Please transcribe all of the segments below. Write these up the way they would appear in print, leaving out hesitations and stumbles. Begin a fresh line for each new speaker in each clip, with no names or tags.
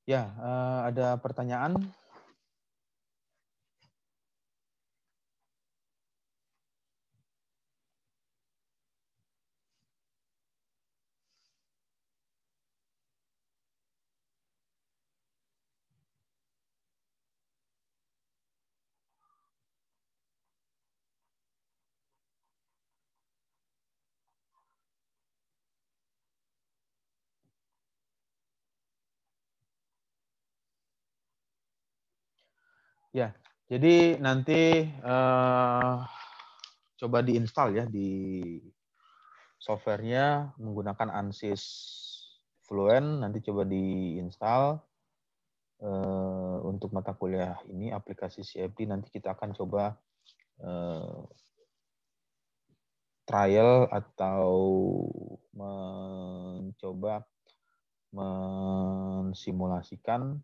Ya, ada pertanyaan? Ya, jadi nanti coba diinstal ya di softwarenya menggunakan ANSYS Fluent. Nanti coba diinstal untuk mata kuliah ini aplikasi CFD. Nanti kita akan coba trial atau mencoba mensimulasikan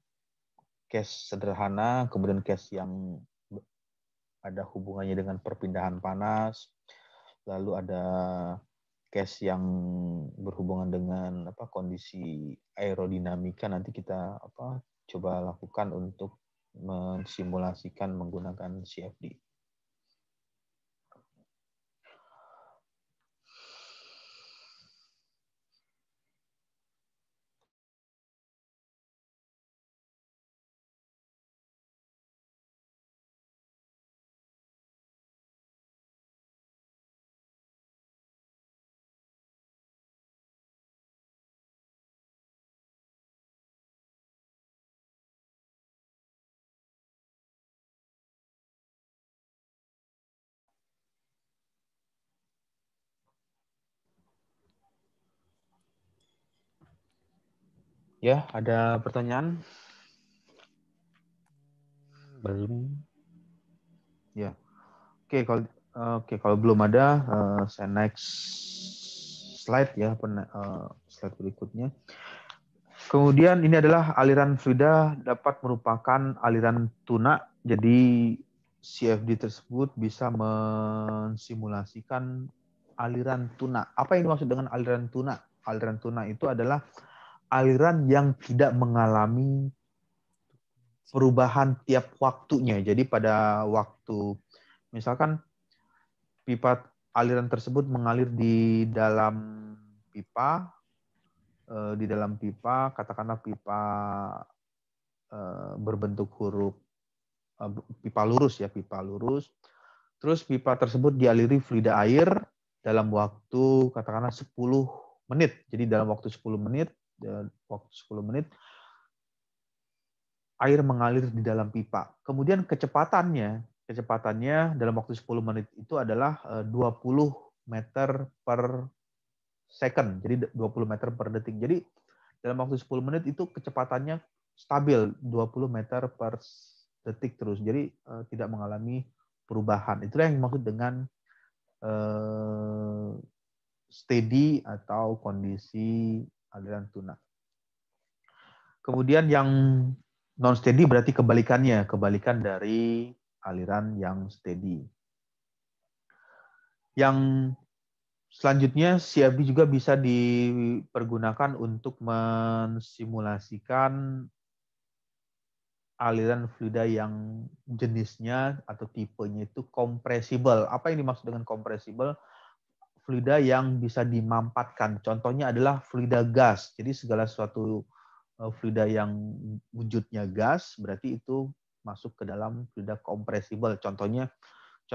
case sederhana, kemudian case yang ada hubungannya dengan perpindahan panas, lalu ada case yang berhubungan dengan kondisi aerodinamika. Nanti kita coba lakukan untuk mensimulasikan menggunakan CFD. Ya, ada pertanyaan? Belum? Ya. Oke, kalau belum ada, saya next slide ya, slide berikutnya. Kemudian ini adalah aliran fluida dapat merupakan aliran tuna. Jadi CFD tersebut bisa mensimulasikan aliran tuna. Apa yang dimaksud dengan aliran tuna? Aliran tuna itu adalah aliran yang tidak mengalami perubahan tiap waktunya. Jadi pada waktu misalkan pipa aliran tersebut mengalir di dalam pipa, katakanlah pipa berbentuk huruf pipa lurus ya, pipa lurus. Terus pipa tersebut dialiri fluida air dalam waktu katakanlah 10 menit. Jadi dalam waktu 10 menit air mengalir di dalam pipa. Kemudian kecepatannya dalam waktu 10 menit itu adalah 20 meter per second. Jadi 20 meter per detik. Jadi dalam waktu 10 menit itu kecepatannya stabil 20 meter per detik terus. Jadi tidak mengalami perubahan. Itulah yang dimaksud dengan steady atau kondisi aliran tuna. Kemudian yang non steady berarti kebalikan dari aliran yang steady. Yang selanjutnya CFD juga bisa dipergunakan untuk mensimulasikan aliran fluida yang jenisnya atau tipenya itu compressible. Apa yang dimaksud dengan compressible? Fluida yang bisa dimampatkan. Contohnya adalah fluida gas. Jadi segala sesuatu fluida yang wujudnya gas berarti itu masuk ke dalam fluida compressible. Contoh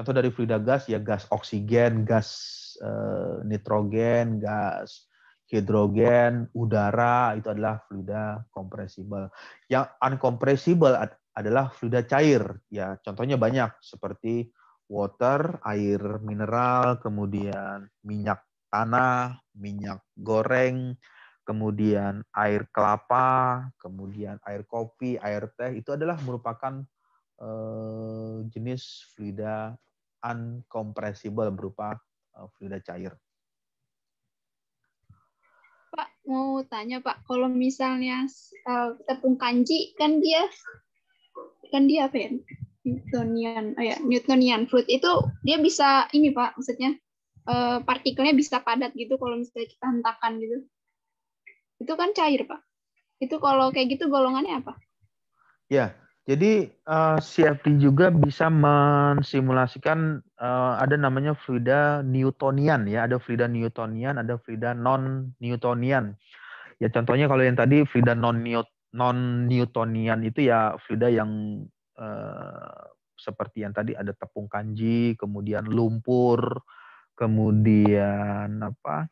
dari fluida gas ya gas oksigen, gas nitrogen, gas hidrogen, udara, itu adalah fluida compressible. Yang uncompressible adalah fluida cair. Ya, contohnya banyak seperti water, air mineral, kemudian minyak tanah, minyak goreng, kemudian air kelapa, kemudian air kopi, air teh, itu adalah merupakan jenis fluida uncompressible berupa fluida cair.
Pak, mau tanya Pak, kalau misalnya tepung kanji kan dia apa ya? Newtonian fluid itu dia bisa ini Pak, maksudnya partikelnya bisa padat gitu kalau misalnya kita hentakan gitu. Itu kan cair Pak. Itu kalau kayak gitu golongannya apa?
Ya, jadi CFD juga bisa mensimulasikan ada namanya fluida Newtonian ya, ada fluida Newtonian, ada fluida non Newtonian. Ya contohnya kalau yang tadi fluida non Newtonian itu ya fluida yang seperti yang tadi ada tepung kanji, kemudian lumpur, kemudian apa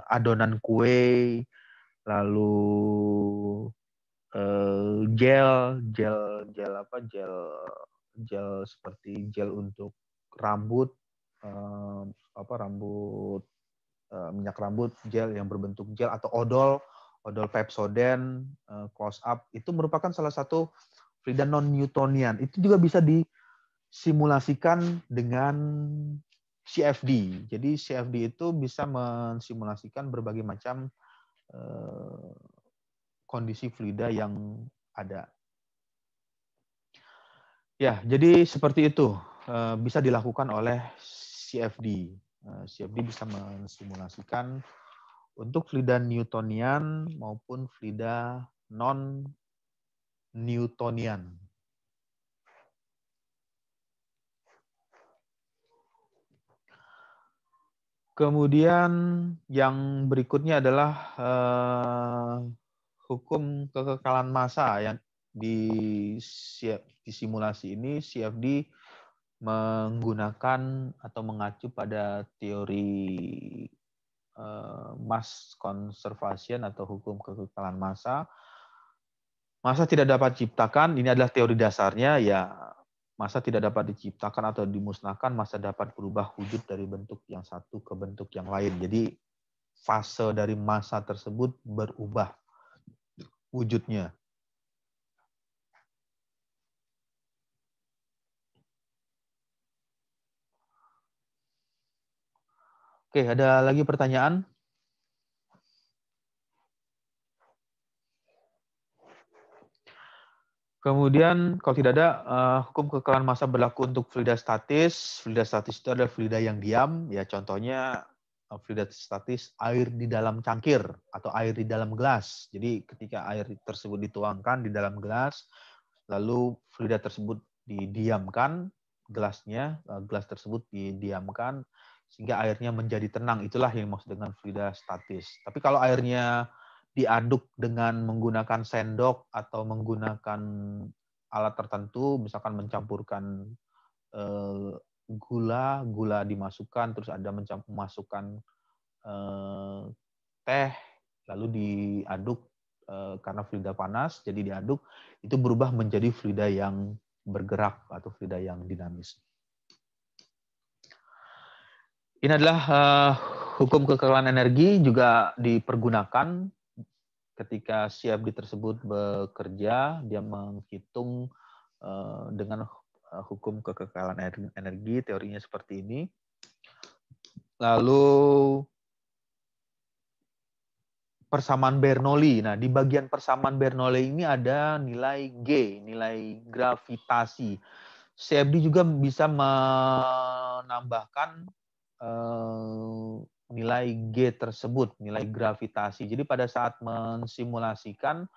adonan kue, lalu gel seperti gel untuk rambut, rambut minyak rambut, gel yang berbentuk gel atau odol Pepsodent, close up itu merupakan salah satu fluida non Newtonian. Itu juga bisa disimulasikan dengan CFD. Jadi CFD itu bisa mensimulasikan berbagai macam kondisi fluida yang ada. Ya, jadi seperti itu bisa dilakukan oleh CFD. CFD bisa mensimulasikan untuk fluida Newtonian maupun fluida non Newtonian. Kemudian yang berikutnya adalah hukum kekekalan massa yang di simulasi ini CFD menggunakan atau mengacu pada teori mass conservation atau hukum kekekalan massa. Massa tidak dapat diciptakan, ini adalah teori dasarnya, ya massa tidak dapat diciptakan atau dimusnahkan, massa dapat berubah wujud dari bentuk yang satu ke bentuk yang lain. Jadi fase dari massa tersebut berubah wujudnya. Oke, ada lagi pertanyaan? Kemudian kalau tidak ada, hukum kekekalan massa berlaku untuk fluida statis. Fluida statis itu adalah fluida yang diam. Ya contohnya fluida statis air di dalam cangkir atau air di dalam gelas. Jadi ketika air tersebut dituangkan di dalam gelas, lalu fluida tersebut didiamkan, gelas tersebut didiamkan sehingga airnya menjadi tenang. Itulah yang maksud dengan fluida statis. Tapi kalau airnya diaduk dengan menggunakan sendok atau menggunakan alat tertentu, misalkan mencampurkan gula dimasukkan, terus ada memasukkan teh, lalu diaduk karena fluida panas, jadi diaduk, itu berubah menjadi fluida yang bergerak atau fluida yang dinamis. Ini adalah hukum kekekalan energi juga dipergunakan ketika CFD tersebut bekerja, dia menghitung dengan hukum kekekalan energi, teorinya seperti ini. Lalu persamaan Bernoulli. Nah, di bagian persamaan Bernoulli ini ada nilai G, nilai gravitasi. CFD juga bisa menambahkan nilai G tersebut, nilai gravitasi. Jadi pada saat mensimulasikan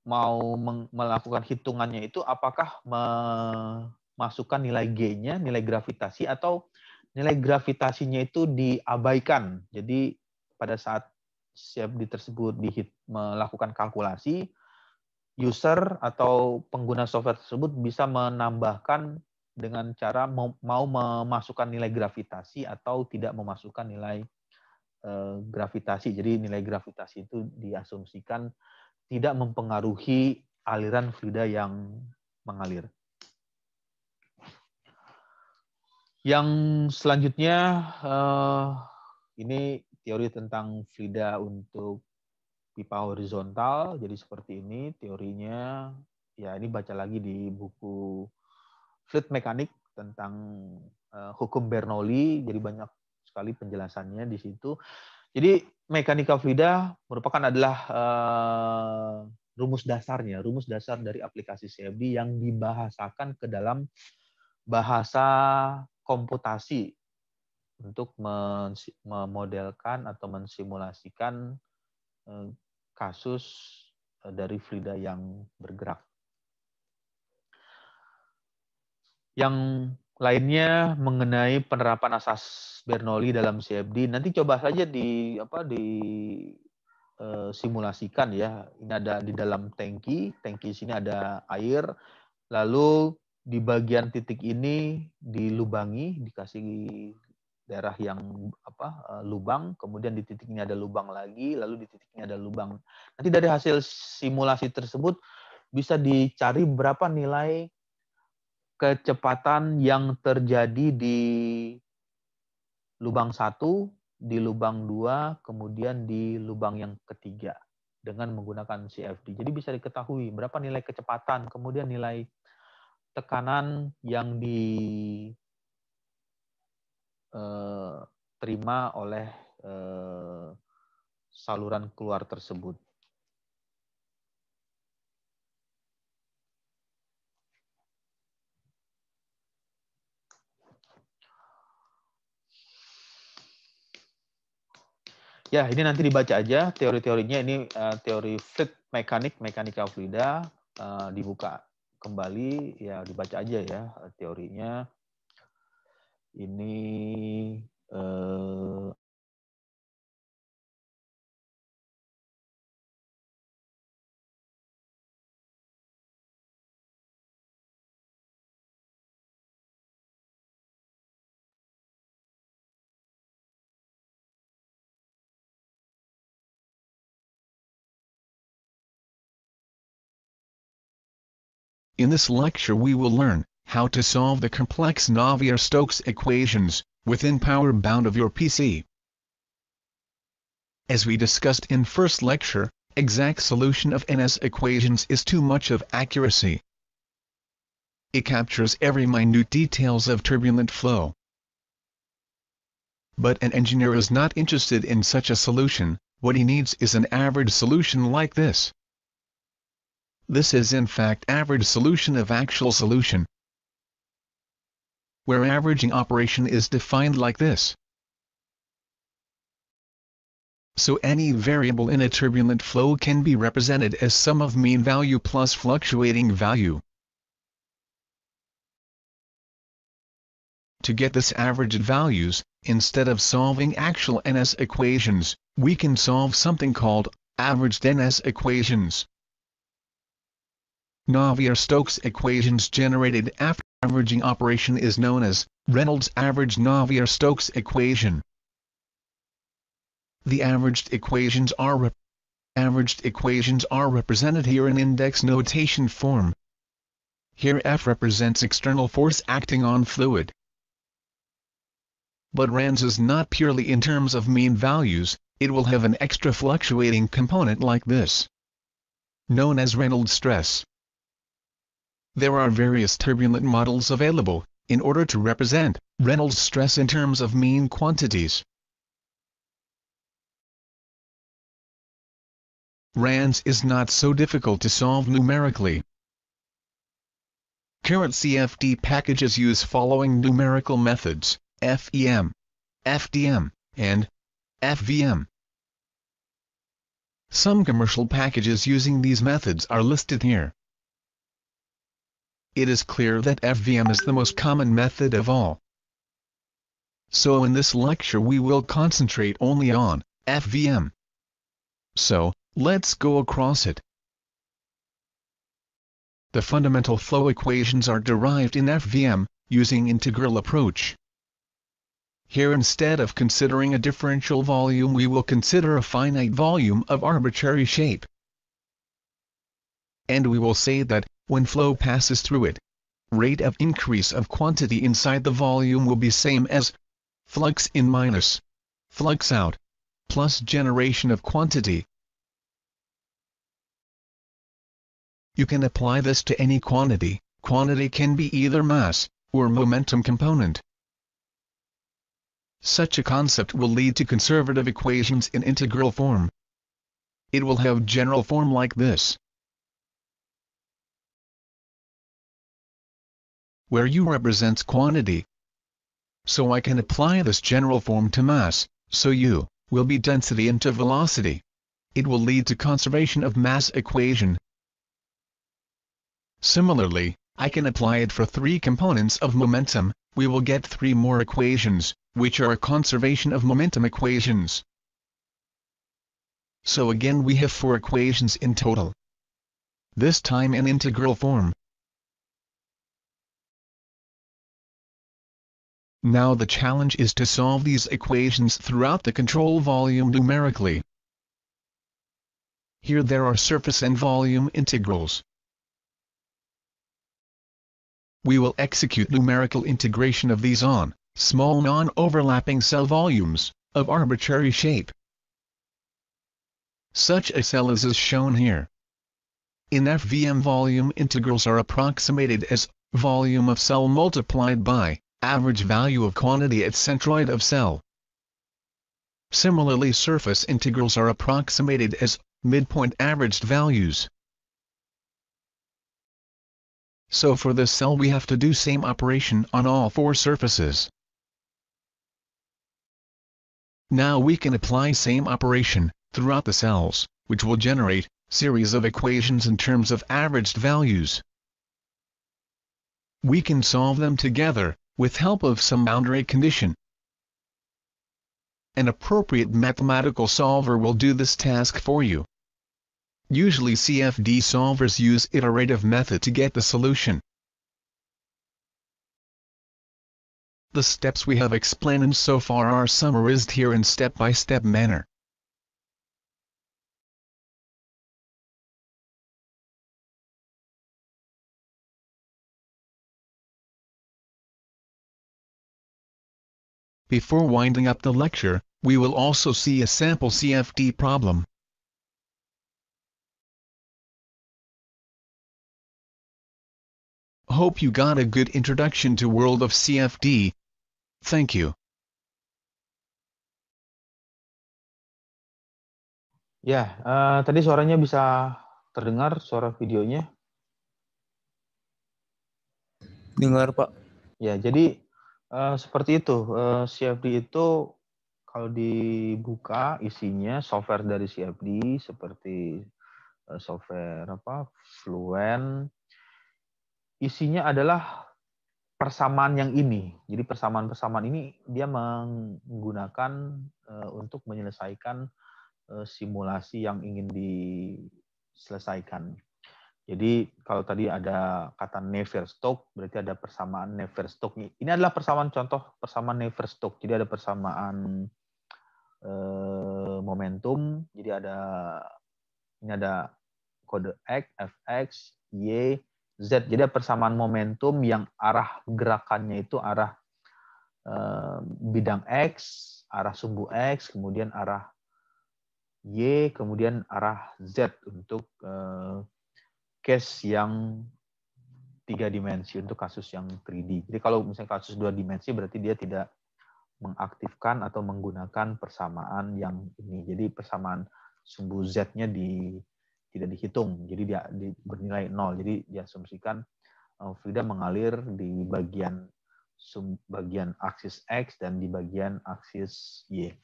mau melakukan hitungannya itu apakah memasukkan nilai G-nya, nilai gravitasi, atau nilai gravitasinya itu diabaikan. Jadi pada saat CFD tersebut melakukan kalkulasi, user atau pengguna software tersebut bisa menambahkan dengan cara mau memasukkan nilai gravitasi atau tidak memasukkan nilai gravitasi. Jadi nilai gravitasi itu diasumsikan tidak mempengaruhi aliran fluida yang mengalir. Yang selanjutnya ini teori tentang fluida untuk pipa horizontal. Jadi seperti ini teorinya. Ya ini baca lagi di buku Fluid Mechanics tentang hukum Bernoulli. Jadi banyak sekali penjelasannya di situ. Jadi mekanika fluida merupakan adalah rumus dasar dari aplikasi CFD yang dibahasakan ke dalam bahasa komputasi untuk memodelkan atau mensimulasikan kasus dari fluida yang bergerak. Yang lainnya mengenai penerapan asas Bernoulli dalam CFD, nanti coba saja simulasikan ya. Ini ada di dalam tangki sini ada air, lalu di bagian titik ini dilubangi, dikasih daerah yang lubang, kemudian di titik ini ada lubang lagi, lalu di titik ini ada lubang. Nanti dari hasil simulasi tersebut bisa dicari berapa nilai kecepatan yang terjadi di lubang 1, di lubang 2, kemudian di lubang yang ketiga dengan menggunakan CFD. Jadi bisa diketahui berapa nilai kecepatan, kemudian nilai tekanan yang diterima oleh saluran keluar tersebut. Ya, ini nanti dibaca aja teori-teorinya. Ini teori fluid mekanik, mekanika fluida, dibuka kembali, ya dibaca aja ya teorinya. Ini
In this lecture we will learn how to solve the complex Navier-Stokes equations within power bound of your PC. As we discussed in first lecture, exact solution of NS equations is too much of accuracy. It captures every minute details of turbulent flow. But an engineer is not interested in such a solution. What he needs is an average solution like this. This is in fact average solution of actual solution, where averaging operation is defined like this. So any variable in a turbulent flow can be represented as sum of mean value plus fluctuating value. To get this averaged values, instead of solving actual NS equations, we can solve something called averaged NS equations. Navier-Stokes equations generated after averaging operation is known as Reynolds average Navier-Stokes equation. The averaged equations are represented here in index notation form. Here F represents external force acting on fluid. But RANS is not purely in terms of mean values, it will have an extra fluctuating component like this, known as Reynolds stress. There are various turbulent models available, in order to represent Reynolds stress in terms of mean quantities. RANS is not so difficult to solve numerically. Current CFD packages use following numerical methods: FEM, FDM, and FVM. Some commercial packages using these methods are listed here. It is clear that FVM is the most common method of all. So in this lecture we will concentrate only on FVM. So, let's go across it. The fundamental flow equations are derived in FVM, using integral approach. Here instead of considering a differential volume we will consider a finite volume of arbitrary shape. And we will say that, when flow passes through it, rate of increase of quantity inside the volume will be same as flux in minus flux out plus generation of quantity. You can apply this to any quantity. Quantity can be either mass or momentum component. Such a concept will lead to conservative equations in integral form. It will have general form like this, where U represents quantity. So I can apply this general form to mass, so U will be density into velocity. it will lead to conservation of mass equation. Similarly, I can apply it for 3 components of momentum, we will get 3 more equations, which are conservation of momentum equations. So again we have 4 equations in total. This time in integral form. Now the challenge is to solve these equations throughout the control volume numerically. Here there are surface and volume integrals. We will execute numerical integration of these on small non-overlapping cell volumes of arbitrary shape. Such a cell is shown here. In FVM, volume integrals are approximated as volume of cell multiplied by average value of quantity at centroid of cell. Similarly, surface integrals are approximated as midpoint averaged values. So for this cell we have to do same operation on all 4 surfaces. Now we can apply same operation throughout the cells, which will generate series of equations in terms of averaged values. We can solve them together with help of some boundary condition. An appropriate mathematical solver will do this task for you. Usually CFD solvers use iterative method to get the solution. The steps we have explained so far are summarized here in step-by-step manner. Before winding up the lecture, we will also see a sample CFD problem. Hope you got a good introduction to world of CFD. Thank you.
Ya, tadi suaranya bisa terdengar, suara videonya?
Dengar, Pak.
Ya, jadi seperti itu. CFD itu kalau dibuka isinya software dari CFD seperti software Fluent. Isinya adalah persamaan yang ini. Jadi persamaan-persamaan ini dia menggunakan untuk menyelesaikan simulasi yang ingin diselesaikan. Jadi kalau tadi ada kata Navier-Stokes, berarti ada persamaan Navier-Stokes. Ini adalah persamaan contoh persamaan Navier-Stokes. Jadi ada persamaan momentum. Jadi ini ada kode X, Fx, Y, Z. Jadi ada persamaan momentum yang arah gerakannya itu arah bidang X, arah sumbu X, kemudian arah Y, kemudian arah Z untuk case yang 3 dimensi, untuk kasus yang 3D. Jadi kalau misalnya kasus 2 dimensi berarti dia tidak mengaktifkan atau menggunakan persamaan yang ini. Jadi persamaan sumbu Z-nya tidak dihitung, jadi dia bernilai 0. Jadi diasumsikan fluida mengalir di bagian aksis X dan di bagian aksis Y.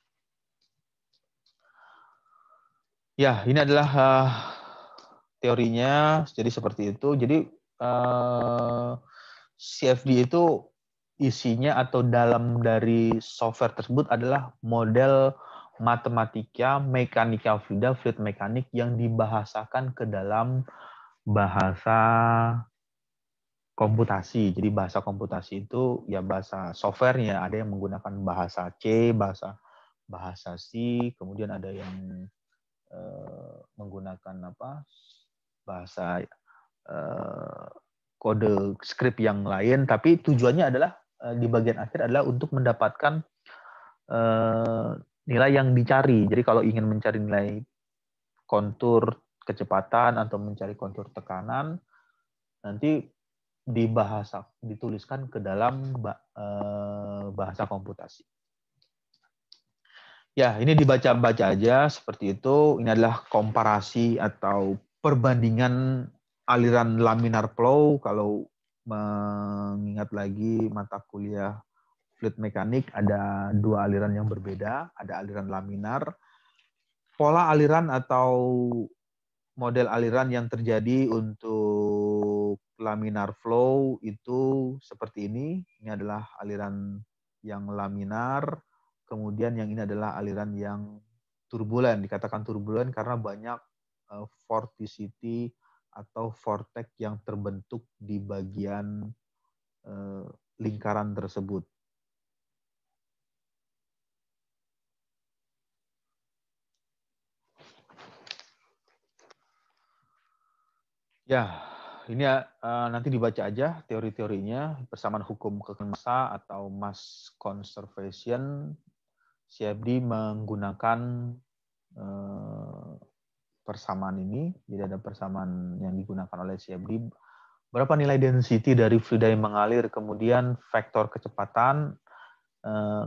Ya, ini adalah teorinya. Jadi seperti itu. Jadi CFD itu isinya atau dalam dari software tersebut adalah model matematika, mekanika fluida, fluid mekanik yang dibahasakan ke dalam bahasa komputasi. Jadi bahasa komputasi itu ya bahasa softwarenya, ada yang menggunakan bahasa C, bahasa C, kemudian ada yang menggunakan bahasa kode script yang lain, tapi tujuannya adalah di bagian akhir adalah untuk mendapatkan nilai yang dicari. Jadi kalau ingin mencari nilai kontur kecepatan atau mencari kontur tekanan, nanti dituliskan ke dalam bahasa komputasi. Ya, ini dibaca-baca aja seperti itu. Ini adalah komparasi atau perbandingan aliran laminar flow. Kalau mengingat lagi mata kuliah fluid mekanik, ada 2 aliran yang berbeda. Ada aliran laminar pola aliran atau model aliran yang terjadi untuk laminar flow itu seperti ini. Ini adalah aliran yang laminar, kemudian yang ini adalah aliran yang turbulen. Dikatakan turbulen karena banyak vorticity atau vortex yang terbentuk di bagian lingkaran tersebut. Ya, ini nanti dibaca aja teori-teorinya. Persamaan hukum kekembangan massa atau mass conservation. CFD menggunakan persamaan ini. Jadi ada persamaan yang digunakan oleh CFD. Berapa nilai density dari fluida yang mengalir, kemudian vektor kecepatan.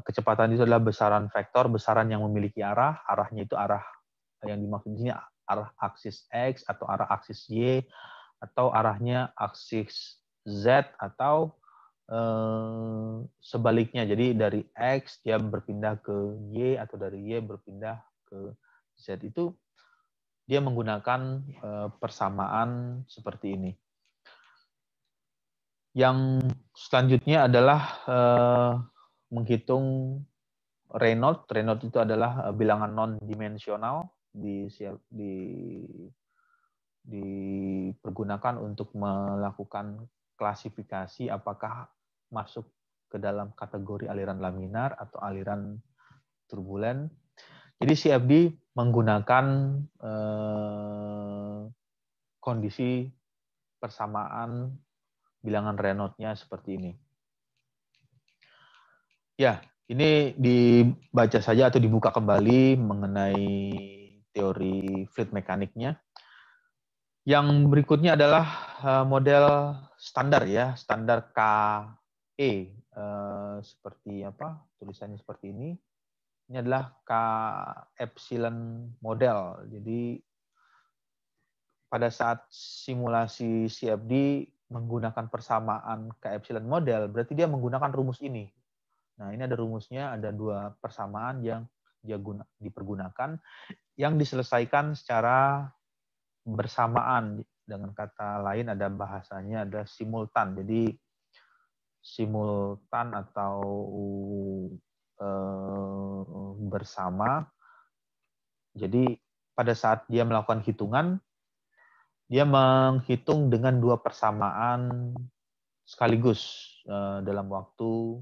Kecepatan itu adalah besaran vektor, besaran yang memiliki arah. Arahnya itu arah yang dimaksud di sini arah aksis X atau arah aksis Y, atau arahnya aksis Z, atau sebaliknya. Jadi dari X dia berpindah ke Y, atau dari Y berpindah ke Z. Itu dia menggunakan persamaan seperti ini. Yang selanjutnya adalah menghitung Reynolds. Reynolds itu adalah bilangan non-dimensional dipergunakan untuk melakukan klasifikasi apakah masuk ke dalam kategori aliran laminar atau aliran turbulen. Jadi CFD menggunakan kondisi persamaan bilangan Reynolds-nya seperti ini. Ya, ini dibaca saja atau dibuka kembali mengenai teori fluid mekaniknya. Yang berikutnya adalah model standar ya, standar KE. Seperti apa? Tulisannya seperti ini. Ini adalah K epsilon model. Jadi pada saat simulasi CFD menggunakan persamaan K epsilon model, berarti dia menggunakan rumus ini. Nah, ini ada rumusnya, ada dua persamaan yang dipergunakan, yang diselesaikan secara bersamaan. Dengan kata lain ada bahasanya, ada simultan. Jadi simultan atau bersama. Jadi pada saat dia melakukan hitungan, dia menghitung dengan dua persamaan sekaligus dalam waktu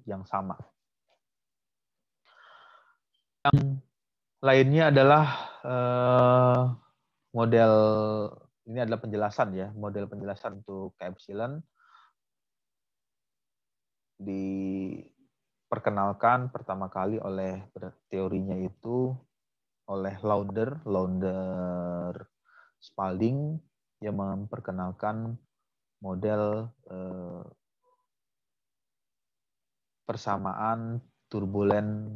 yang sama. Yang lainnya adalah model, ini adalah penjelasan ya, model penjelasan untuk K epsilon diperkenalkan pertama kali oleh teorinya itu oleh Lauder Spalding, yang memperkenalkan model persamaan turbulen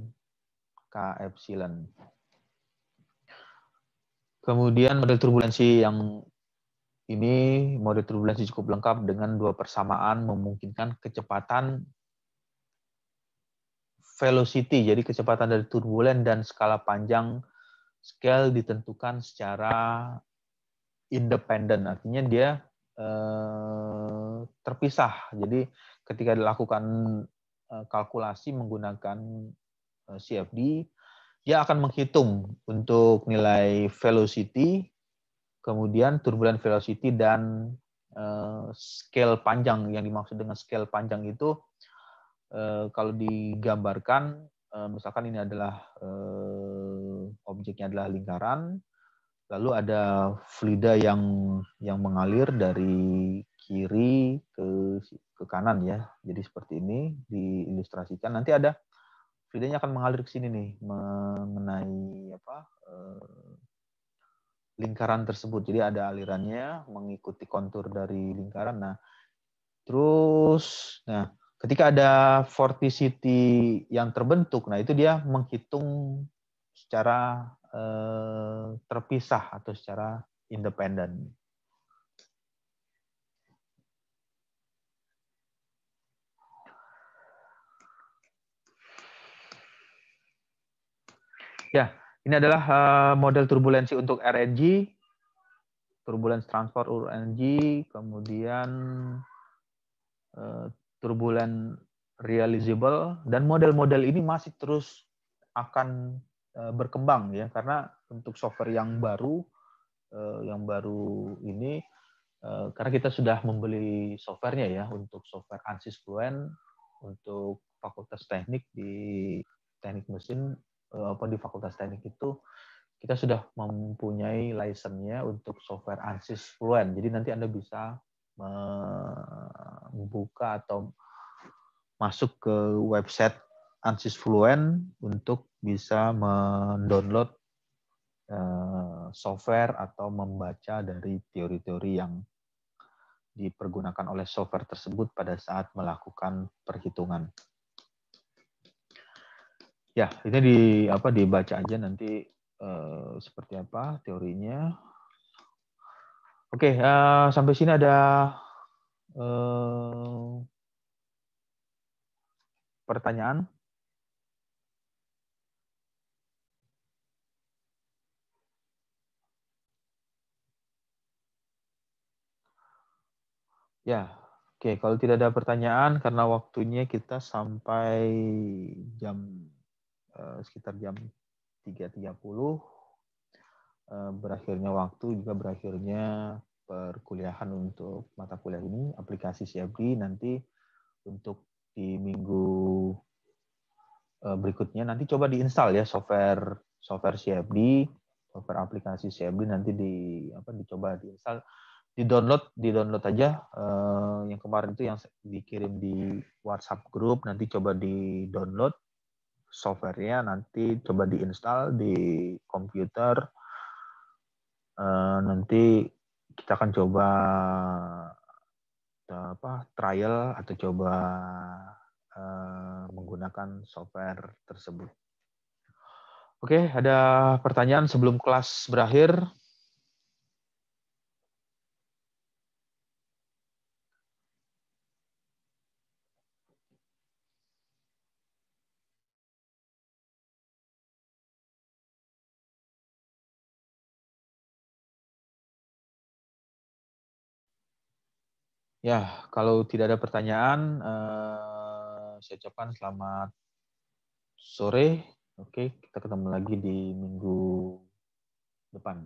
K epsilon. Kemudian model turbulensi yang ini, model turbulensi cukup lengkap dengan dua persamaan memungkinkan kecepatan velocity, jadi kecepatan dari turbulen dan skala panjang scale ditentukan secara independen, artinya dia terpisah. Jadi ketika dilakukan kalkulasi menggunakan CFD, dia akan menghitung untuk nilai velocity, kemudian turbulent velocity, dan scale panjang. Yang dimaksud dengan scale panjang itu kalau digambarkan, misalkan ini adalah objeknya adalah lingkaran, lalu ada fluida yang mengalir dari kiri ke kanan ya. Jadi seperti ini diilustrasikan. Nanti ada fluidanya akan mengalir ke sini nih, mengenai lingkaran tersebut. Jadi ada alirannya mengikuti kontur dari lingkaran. Nah, terus ketika ada vorticity yang terbentuk, nah itu dia menghitung secara terpisah atau secara independen. Ya, ini adalah model turbulensi untuk RNG, turbulence transfer RNG, kemudian turbulent realizable, dan model-model ini masih terus akan berkembang ya, karena untuk software yang baru ini, karena kita sudah membeli softwarenya ya, untuk software ANSYS Fluent untuk Fakultas Teknik di Teknik Mesin, di Fakultas Teknik itu kita sudah mempunyai license-nya untuk software ANSYS Fluent. Jadi nanti Anda bisa membuka atau masuk ke website ANSYS Fluent untuk bisa mendownload software atau membaca dari teori-teori yang dipergunakan oleh software tersebut pada saat melakukan perhitungan. Ya, ini dibaca aja nanti seperti apa teorinya. Oke, sampai sini ada pertanyaan? Ya, oke. Kalau tidak ada pertanyaan, karena waktunya kita sampai sekitar jam 3.30, berakhirnya waktu juga berakhirnya perkuliahan untuk mata kuliah ini, aplikasi CFD. Nanti untuk di minggu berikutnya nanti coba diinstal ya software CFD, software aplikasi CFD, nanti dicoba diinstal. Di-download aja yang kemarin itu yang dikirim di WhatsApp grup, nanti coba di-download softwarenya, nanti coba diinstal di komputer, nanti kita akan coba trial atau coba menggunakan software tersebut. Oke, ada pertanyaan sebelum kelas berakhir? Ya, kalau tidak ada pertanyaan, saya ucapkan selamat sore. Oke, kita ketemu lagi di minggu depan.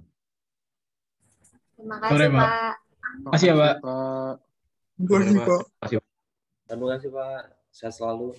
Terima kasih, Pak.
Terima kasih ya, Pak.
Terima kasih, Pak.
Terima kasih, Pak. Sehat selalu.